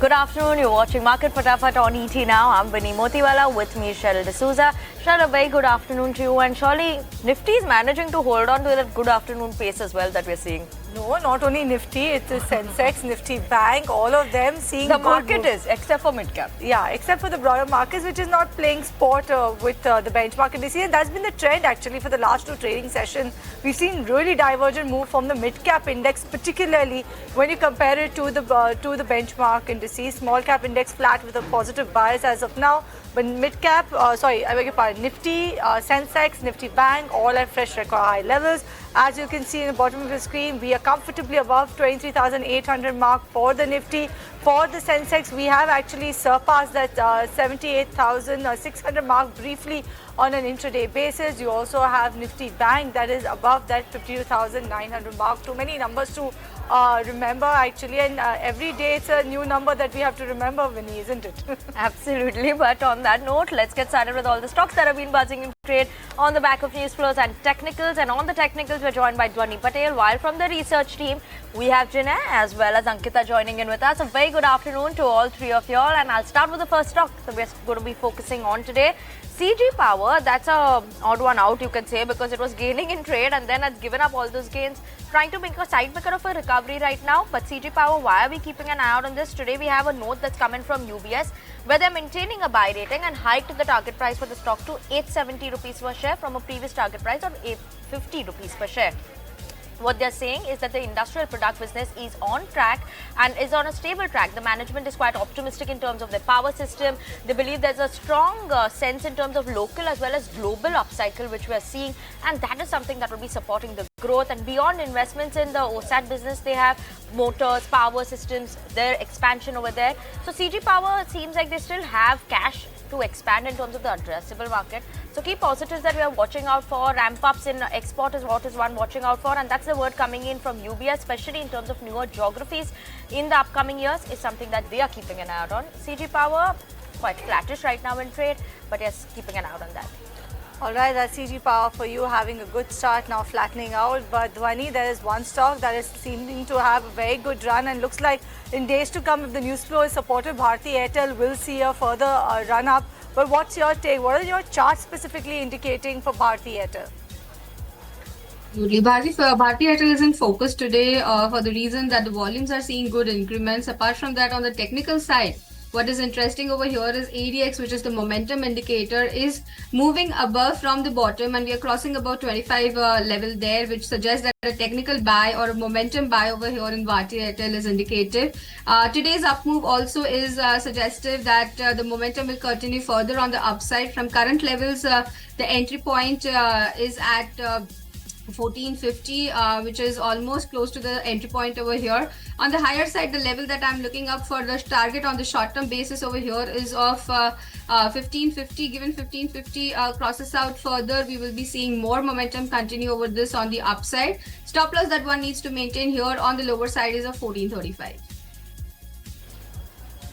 Good afternoon. You're watching Market Fatafat on ET now. I'm Vinny Motiwala. With me, Cheryl D'Souza. Cheryl, a very good afternoon to you. And surely Nifty is managing to hold on to that good afternoon pace as well that we're seeing. No, not only Nifty, it is Sensex, Nifty Bank, all of them seeing the market is, except for mid-cap. Yeah, except for the broader markets, which is not playing sport with the benchmark indices. And that's been the trend actually for the last two trading sessions. We've seen really divergent move from the mid-cap index, particularly when you compare it to the benchmark indices. Small cap index flat with a positive bias as of now. But mid-cap, I beg your pardon, Nifty, Sensex, Nifty Bank, all at fresh record high levels. As you can see in the bottom of the screen, we are comfortably above 23,800 mark for the Nifty. For the Sensex, we have actually surpassed that 78,600 mark briefly on an intraday basis. You also have Nifty Bank that is above that 52,900 mark. Too many numbers to remember actually, and every day it's a new number that we have to remember, Vinny, isn't it? Absolutely. But on that note, let's get started with all the stocks that have been buzzing in trade on the back of news flows and technicals. And on the technicals, we're joined by Dhwani Patel, while from the research team, we have Jinay as well as Ankita joining in with us. A very good afternoon to all three of y'all, and I'll start with the first stock that we're going to be focusing on today. CG Power, that's a odd one out, you can say, because it was gaining in trade and then it's given up all those gains, trying to make a side picker of a recovery right now. But CG Power, why are we keeping an eye out on this? Today we have a note that's coming from UBS where they're maintaining a buy rating and hiked the target price for the stock to 870 rupees per share from a previous target price of 850 rupees per share. What they're saying is that the industrial product business is on track and is on a stable track. The management is quite optimistic in terms of their power system. They believe there's a strong sense in terms of local as well as global upcycle which we're seeing, and that is something that will be supporting the growth. And beyond investments in the OSAT business, they have motors, power systems, their expansion over there. So CG Power, it seems like they still have cash to expand in terms of the addressable market. So key positives that we are watching out for, ramp-ups in export is what is one watching out for, and that's the word coming in from UBS, especially in terms of newer geographies in the upcoming years, is something that they are keeping an eye out on. CG Power, quite flattish right now in trade, but yes, keeping an eye out on that. Alright, that's CG Power for you, having a good start, now flattening out. But Dhwani, there is one stock that is seeming to have a very good run, and looks like in days to come, if the news flow is supportive, Bharti Airtel will see a further run up. But what's your take? What are your charts specifically indicating for Bharti Airtel? Bharti Airtel is in focus today for the reason that the volumes are seeing good increments. Apart from that, on the technical side, what is interesting over here is ADX, which is the momentum indicator, is moving above from the bottom, and we are crossing about 25 level there, which suggests that a technical buy or a momentum buy over here in Bharti Airtel is indicative. Today's up move also is suggestive that the momentum will continue further on the upside. From current levels, the entry point is at 1450, which is almost close to the entry point over here. On the higher side, the level that I'm looking up for the target on the short-term basis over here is of 1550. Given 1550 crosses out further, we will be seeing more momentum continue over this on the upside. Stop loss that one needs to maintain here on the lower side is of 1435.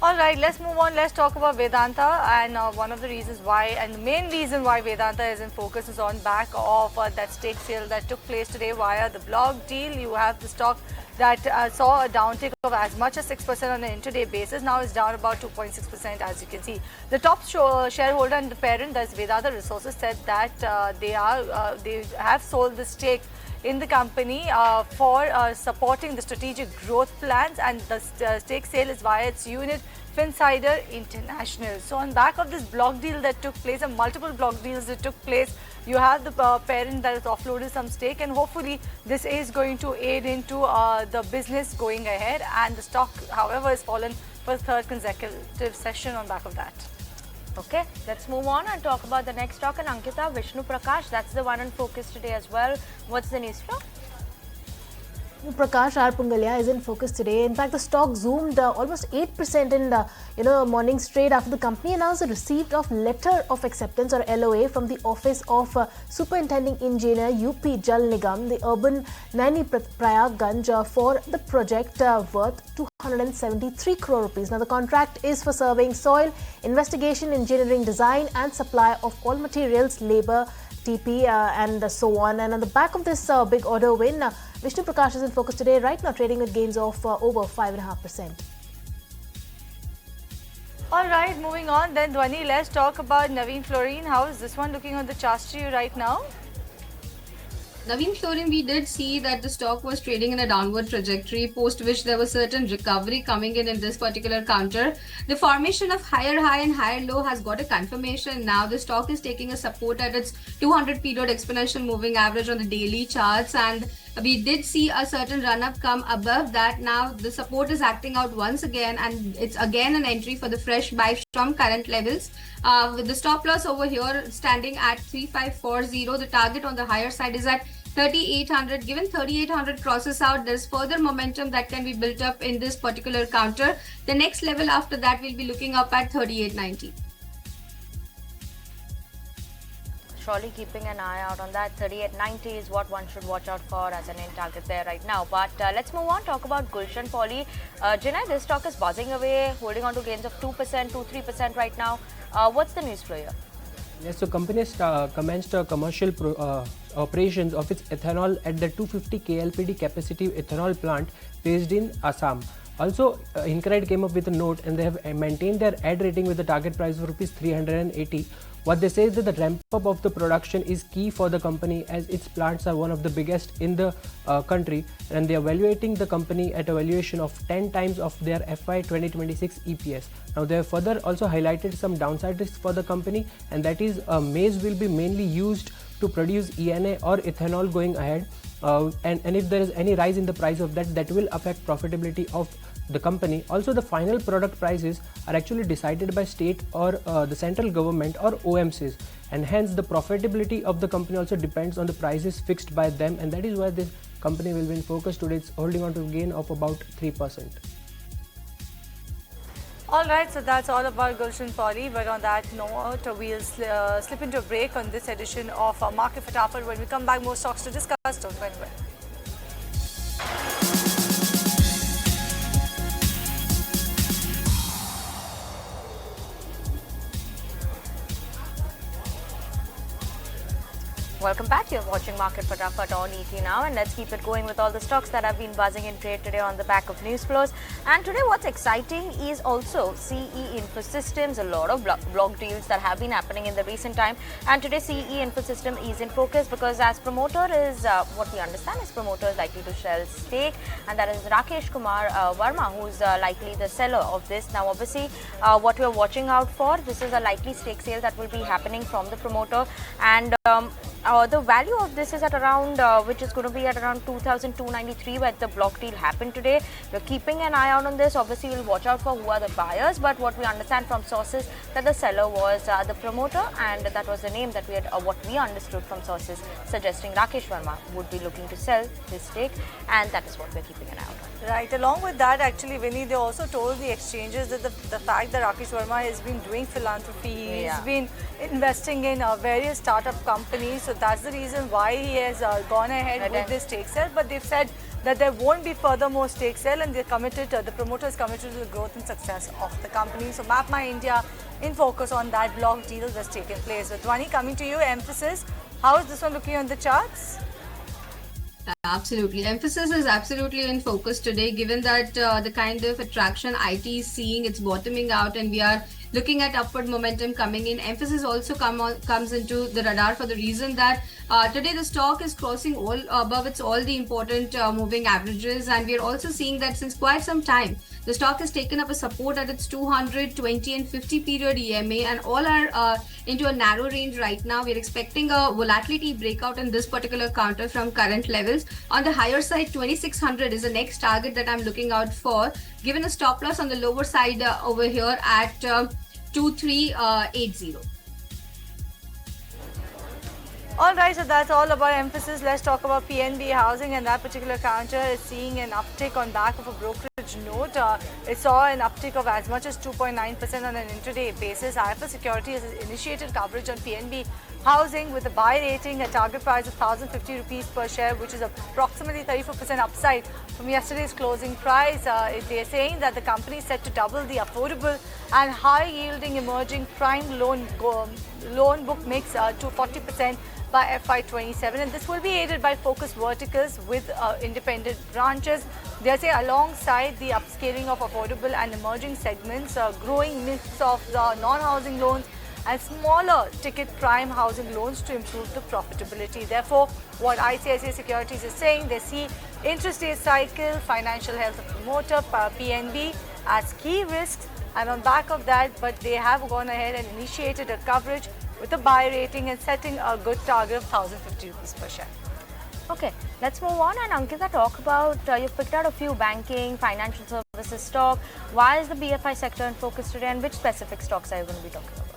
Alright, let's move on. Let's talk about Vedanta, and one of the reasons why, and the main reason why Vedanta is in focus, is on back of that stake sale that took place today via the block deal. You have the stock that saw a downtick of as much as 6% on an intraday basis. Now it's down about 2.6%, as you can see. The top shareholder and the parent, that's Vedanta Resources, said that they have sold the stake in the company for supporting the strategic growth plans, and the stake sale is via its unit Finversify International. So on back of this block deal that took place, and multiple block deals that took place, you have the parent that has offloaded some stake, and hopefully this is going to aid into the business going ahead. And the stock, however, has fallen for the third consecutive session on back of that. Okay, let's move on and talk about the next stock. And Ankita, Vishnu Prakash, that's the one in focus today as well. What's the news flow? Prakash R. Pungalia is in focus today. In fact, the stock zoomed almost 8% in morning's trade after the company announced the receipt of letter of acceptance, or LOA, from the office of Superintending Engineer UP Jal Nigam, the urban Naini Prayagganj, for the project worth 273 crore rupees. Now, the contract is for surveying soil, investigation, engineering, design and supply of all materials, labor, TP and so on. And on the back of this big order win, Vishnu Prakash is in focus today, right now trading with gains of over 5.5%. All right, moving on then, Dhwani, let's talk about Naveen Fluorine. How is this one looking on the charts to you right now? Naveen Fluorine, we did see that the stock was trading in a downward trajectory, post which there was certain recovery coming in this particular counter. The formation of higher high and higher low has got a confirmation. Now the stock is taking a support at its 200 period exponential moving average on the daily charts, and we did see a certain run up come above that. Now the support is acting out once again, and it's again an entry for the fresh buy from current levels. With the stop loss over here standing at 3540, the target on the higher side is at 3800. Given 3800 crosses out, there's further momentum that can be built up in this particular counter. The next level after that will be looking up at 3890. Surely keeping an eye out on that. 3890 is what one should watch out for as an end target there right now. But let's move on, talk about Gulshan Poly. Jinai, this stock is buzzing away, holding on to gains of 2%, 2-3% right now. What's the news flow here? Yes, so company has commenced commercial operations of its ethanol at the 250 KLPD capacity ethanol plant based in Assam. Also, Incred came up with a note and they have maintained their ad rating with the target price of rupees 380. What they say is that the ramp up of the production is key for the company, as its plants are one of the biggest in the country, and they are evaluating the company at a valuation of 10 times of their FY 2026 EPS. Now they have further also highlighted some downside risks for the company, and that is maize will be mainly used to produce ENA or ethanol going ahead, and if there is any rise in the price of that will affect profitability of the company. Also, the final product prices are actually decided by state or the central government or OMCs, and hence the profitability of the company also depends on the prices fixed by them, and that is why this company will be in focus today. It's holding on to a gain of about 3%. All right, so that's all about Gulshan Poly. But on that note, we'll slip into a break on this edition of Market Fatafat. When we come back, more stocks to discuss. Don't go anywhere. Welcome back. You're watching Market Fatafat on ET Now, and let's keep it going with all the stocks that have been buzzing in trade today on the back of news flows. And today what's exciting is also CE Infosystems, a lot of block deals that have been happening in the recent time. And today CE Infosystem is in focus because as promoter is, what we understand is promoter is likely to sell stake, and that is Rakesh Kumar Verma, who's likely the seller of this. Now obviously what we're watching out for, this is a likely stake sale that will be happening from the promoter, and the value of this is at around, which is going to be at around 2,293 where the block deal happened today. We're keeping an eye out on this. Obviously, we'll watch out for who are the buyers, but what we understand from sources that the seller was the promoter, and that was the name that we had, what we understood from sources suggesting Rakesh Verma would be looking to sell his stake, and that is what we're keeping an eye out on. Right. Along with that, actually, Vinny, they also told the exchanges that the fact that Rakesh Verma has been doing philanthropy, he's been investing in various startup companies, so that's the reason why he has gone ahead with this stake sale. But they've said that there won't be further more stake sale, and they're committed, the promoter is committed to the growth and success of the company. So Map My India in focus on that block deal that's taken place. With Dhwani, coming to you, Emphasis, how is this one looking on the charts? Absolutely. Emphasis is absolutely in focus today, given that the kind of attraction IT is seeing, it's bottoming out, and we are looking at upward momentum coming in. Emphasis also comes into the radar for the reason that today the stock is crossing all above all the important moving averages, and we are also seeing that since quite some time the stock has taken up a support at its 200, 20 and 50 period EMA, and all are into a narrow range right now. We are expecting a volatility breakout in this particular counter from current levels. On the higher side, 2600 is the next target that I'm looking out for, given a stop loss on the lower side over here at 2380. All right, so that's all about Emphasis. Let's talk about PNB Housing, and that particular counter is seeing an uptick on back of a brokerage note. It saw an uptick of as much as 2.9% on an intraday basis. IFS Securities has initiated coverage on PNB Housing with a buy rating, a target price of 1,050 rupees per share, which is approximately 34% upside from yesterday's closing price. They're saying that the company is set to double the affordable and high-yielding emerging prime loan book mix to 40% by FY27, and this will be aided by focused verticals with independent branches. They say alongside the upscaling of affordable and emerging segments, growing mix of non-housing loans and smaller ticket prime housing loans to improve the profitability. Therefore, what ICICI Securities is saying, they see interest rate cycle, financial health of promoter, PNB as key risks, and on back of that, but they have gone ahead and initiated a coverage with a buy rating and setting a good target of 1,050 rupees per share. Okay, let's move on, and Ankita, talk about, you've picked out a few banking, financial services stock. Why is the BFI sector in focus today, and which specific stocks are you going to be talking about?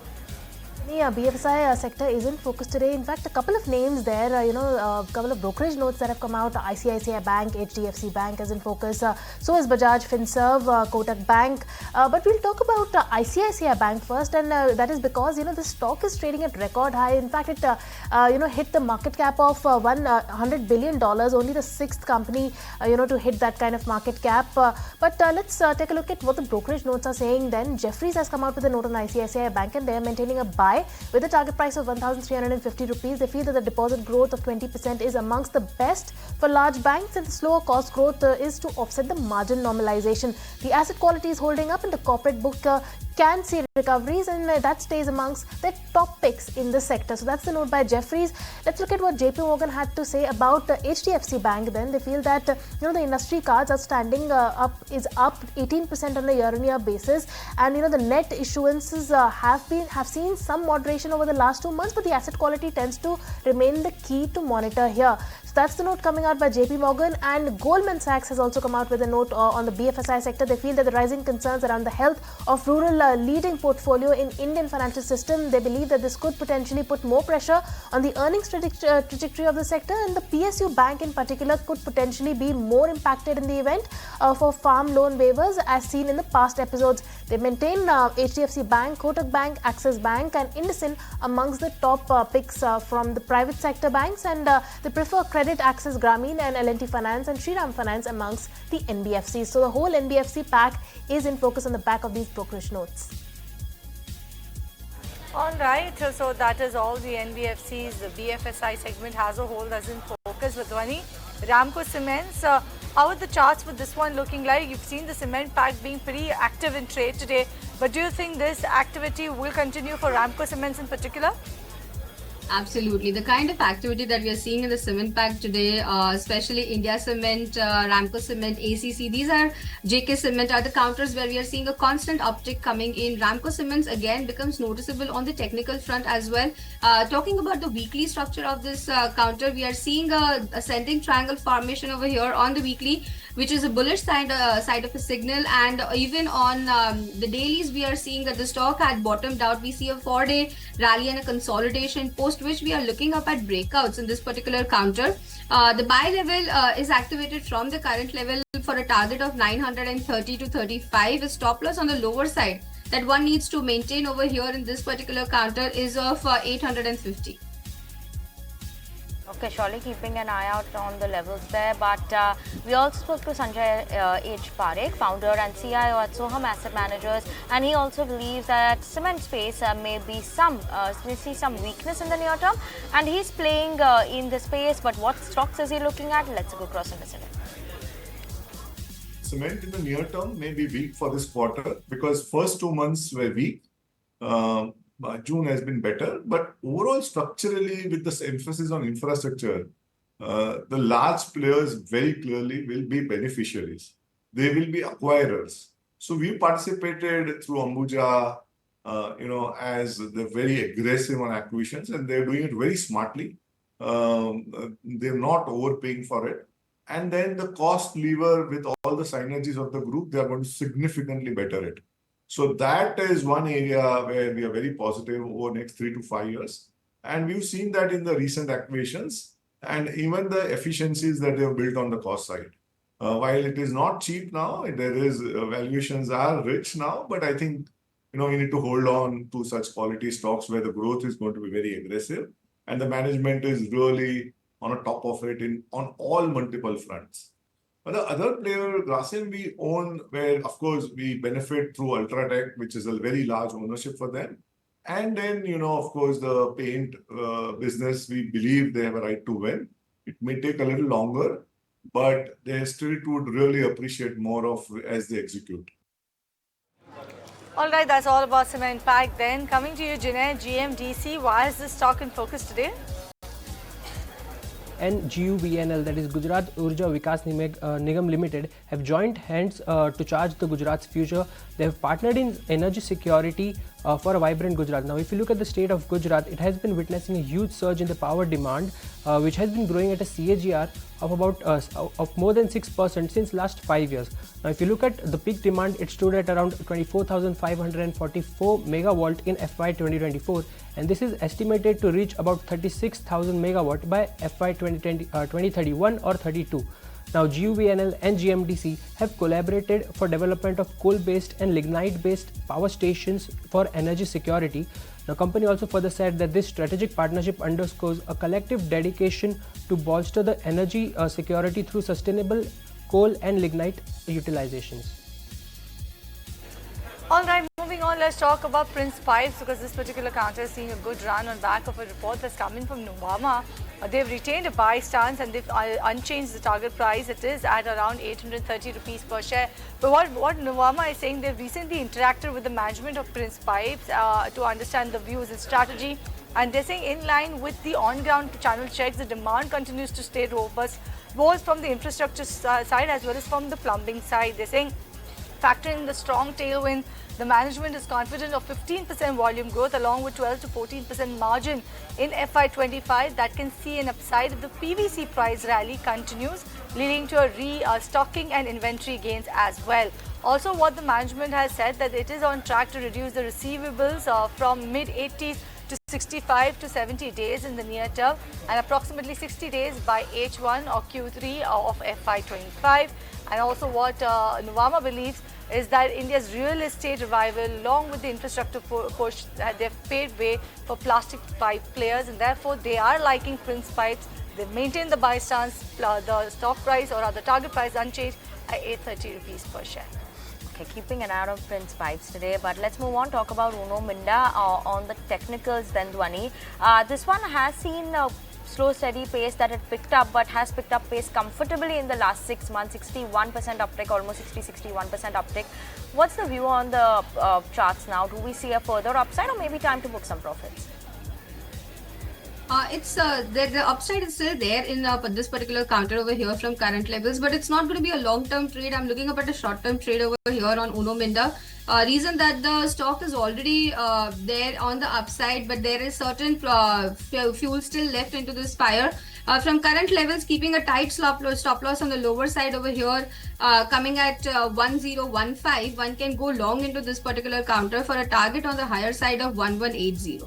Yeah, BFSI sector is in focus today. In fact, a couple of names there, a couple of brokerage notes that have come out. ICICI Bank, HDFC Bank is in focus. So is Bajaj Finserv, Kotak Bank. But we'll talk about ICICI Bank first, and that is because, the stock is trading at record high. In fact, it, hit the market cap of $100 billion, only the sixth company, to hit that kind of market cap. But let's take a look at what the brokerage notes are saying then. Jefferies has come out with a note on ICICI Bank, and they are maintaining a buy with a target price of 1,350 rupees. They feel that the deposit growth of 20% is amongst the best for large banks, and the slower cost growth is to offset the margin normalization. The asset quality is holding up, and the corporate book can see recoveries, and that stays amongst the top picks in the sector. So that's the note by Jefferies. Let's look at what JP Morgan had to say about HDFC Bank. Then they feel that the industry cards outstanding is up 18% on a year-on-year basis, and the net issuances have seen some moderation over the last 2 months, but the asset quality tends to remain the key to monitor here. So that's the note coming out by JP Morgan, and Goldman Sachs has also come out with a note on the BFSI sector. They feel that the rising concerns around the health of rural leading portfolio in Indian financial system, they believe that this could potentially put more pressure on the earnings trajectory of the sector, and the PSU Bank in particular could potentially be more impacted in the event for farm loan waivers as seen in the past episodes. They maintain HDFC Bank, Kotak Bank, Axis Bank and IndusInd amongst the top picks from the private sector banks, and they prefer Credit Axis Grameen and L&T Finance and Shriram Finance amongst the NBFCs. So the whole NBFC pack is in focus on the back of these brokerage notes. All right, so that is all the NBFCs. The BFSI segment as a whole that's in focus with Dhwani. Ramco Cements, how are the charts with this one looking like? You've seen the cement pack being pretty active in trade today, but do you think this activity will continue for Ramco Cements in particular? Absolutely. The kind of activity that we are seeing in the cement pack today, especially India Cement, Ramco Cement, ACC, these are JK Cement are the counters where we are seeing a constant uptick coming in. Ramco Cements again becomes noticeable on the technical front as well. Talking about the weekly structure of this counter, we are seeing a ascending triangle formation over here on the weekly, which is a bullish side of a signal, and even on the dailies we are seeing that the stock had bottomed out. We see a 4-day rally and a consolidation, post which we are looking up at breakouts in this particular counter. The buy level is activated from the current level for a target of 930 to 35. A stop loss on the lower side that one needs to maintain over here in this particular counter is of 850. Okay, surely keeping an eye out on the levels there. But we also spoke to Sanjay H. Parekh, founder and CIO at Soham Asset Managers, and he also believes that cement space may see some weakness in the near term, and he's playing in the space. But what stocks is he looking at? Let's go across and listen. Cement in the near term may be weak for this quarter because first 2 months were weak. June has been better, but overall structurally with this emphasis on infrastructure, the large players very clearly will be beneficiaries. They will be acquirers. So we participated through Ambuja, as they're very aggressive on acquisitions and they're doing it very smartly. They're not overpaying for it. And then the cost lever with all the synergies of the group, they are going to significantly better it. So that is one area where we are very positive over the next 3 to 5 years. And we've seen that in the recent acquisitions and even the efficiencies that they have built on the cost side. While it is not cheap now, valuations are rich now, but I think, we need to hold on to such quality stocks where the growth is going to be very aggressive. and the management is really on a top of it on all multiple fronts. But the other player, Grasim, we own, where of course we benefit through Ultratech, which is a very large ownership for them. And then, of course, the paint business, we believe they have a right to win. It may take a little longer, but they still would really appreciate more of as they execute. All right, that's all about Cement Pack. Then coming to you, Jinay, GMDC, why is this stock in focus today? And GUVNL, that is Gujarat Urja Vikas Nigam Limited, have joined hands to charge the Gujarat's future. They have partnered in energy security for a vibrant Gujarat. Now, if you look at the state of Gujarat, it has been witnessing a huge surge in the power demand, which has been growing at a CAGR of about of more than 6% since last 5 years. Now, if you look at the peak demand, it stood at around 24,544 megawatt in FY 2024, and this is estimated to reach about 36,000 megawatt by FY 2031 or 32. Now, GUVNL and GMDC have collaborated for development of coal-based and lignite-based power stations for energy security. The company also further said that this strategic partnership underscores a collective dedication to bolster the energy security through sustainable coal and lignite utilizations. All right, moving on, let's talk about Prince Pipes, because this particular counter is seeing a good run on back of a report that's coming from Nuvama. They've retained a buy stance and they've unchanged the target price. It is at around 830 rupees per share. But what Nuvama is saying, they've recently interacted with the management of Prince Pipes to understand the views and strategy. And they're saying in line with the on-ground channel checks, the demand continues to stay robust, both from the infrastructure side as well as from the plumbing side. They're saying, factoring the strong tailwind, the management is confident of 15% volume growth along with 12 to 14% margin in FY25 that can see an upside if the PVC price rally continues, leading to a restocking and inventory gains as well. Also, what the management has said that it is on track to reduce the receivables from mid-80s to 65 to 70 days in the near term and approximately 60 days by H1 or Q3 of FY25. And also what Nuvama believes is that India's real estate revival along with the infrastructure push, they've paved way for plastic pipe players, and therefore they are liking Prince Pipes. They've maintained the buy stance, the stock price or the target price unchanged at 830 rupees per share. Okay, keeping an eye on Prince Pipes today, but let's move on, talk about Uno Minda on the technicals then, Dhwani. This one has seen a slow steady pace that it picked up, but has picked up pace comfortably in the last 6 months, 61% uptick, almost 61% uptick. What's the view on the charts now? Do we see a further upside or maybe time to book some profits? It's the upside is still there in this particular counter over here from current levels, but it's not going to be a long-term trade. I'm looking up at a short-term trade over here on Uno Minda. Reason that the stock is already there on the upside, but there is certain fuel still left into this fire. From current levels, keeping a tight stop loss on the lower side over here, coming at 1015, one can go long into this particular counter for a target on the higher side of 1180.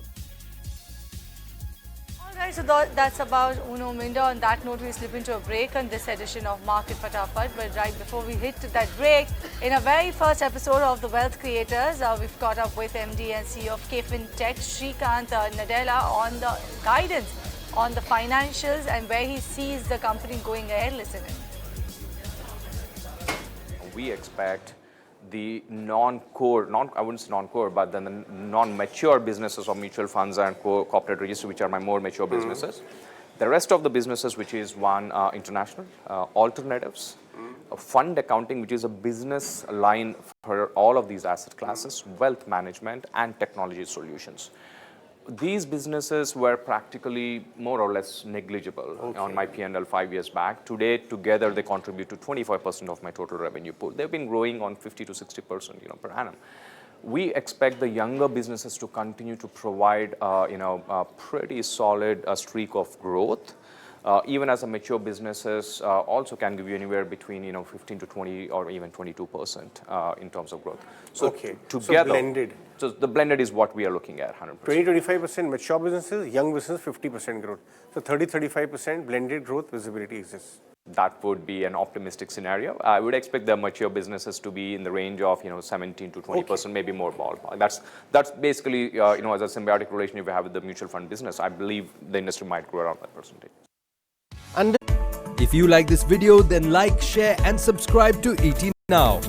Alright, so that's about Uno Minda. On that note, we slip into a break on this edition of Market Fatafat. But right before we hit that break, in a very first episode of The Wealth Creators, we've caught up with MD and CEO of KFin Tech, Shrikant Nadella, on the guidance on the financials and where he sees the company going ahead. Listen in. We expect the non-core, I wouldn't say non-core, but then the non-mature businesses of mutual funds and corporate register, which are my more mature businesses. The rest of the businesses, which is one international, alternatives, fund accounting, which is a business line for all of these asset classes, wealth management and technology solutions. These businesses were practically more or less negligible on my P&L 5 years back. Today, together, they contribute to 25% of my total revenue pool. They've been growing on 50 to 60%, per annum. We expect the younger businesses to continue to provide, a pretty solid streak of growth. Even as a mature businesses also can give you anywhere between 15 to 20 or even 22% in terms of growth. So together, so blended. So the blended is what we are looking at, 100%. 20-25% mature businesses, young business 50% growth. So 30-35% blended growth visibility exists. that would be an optimistic scenario. I would expect the mature businesses to be in the range of 17 to 20%, maybe more ballpark. That's basically as a symbiotic relationship we have with the mutual fund business. I believe the industry might grow around that percentage. And if you like this video, then like, share and subscribe to ET Now.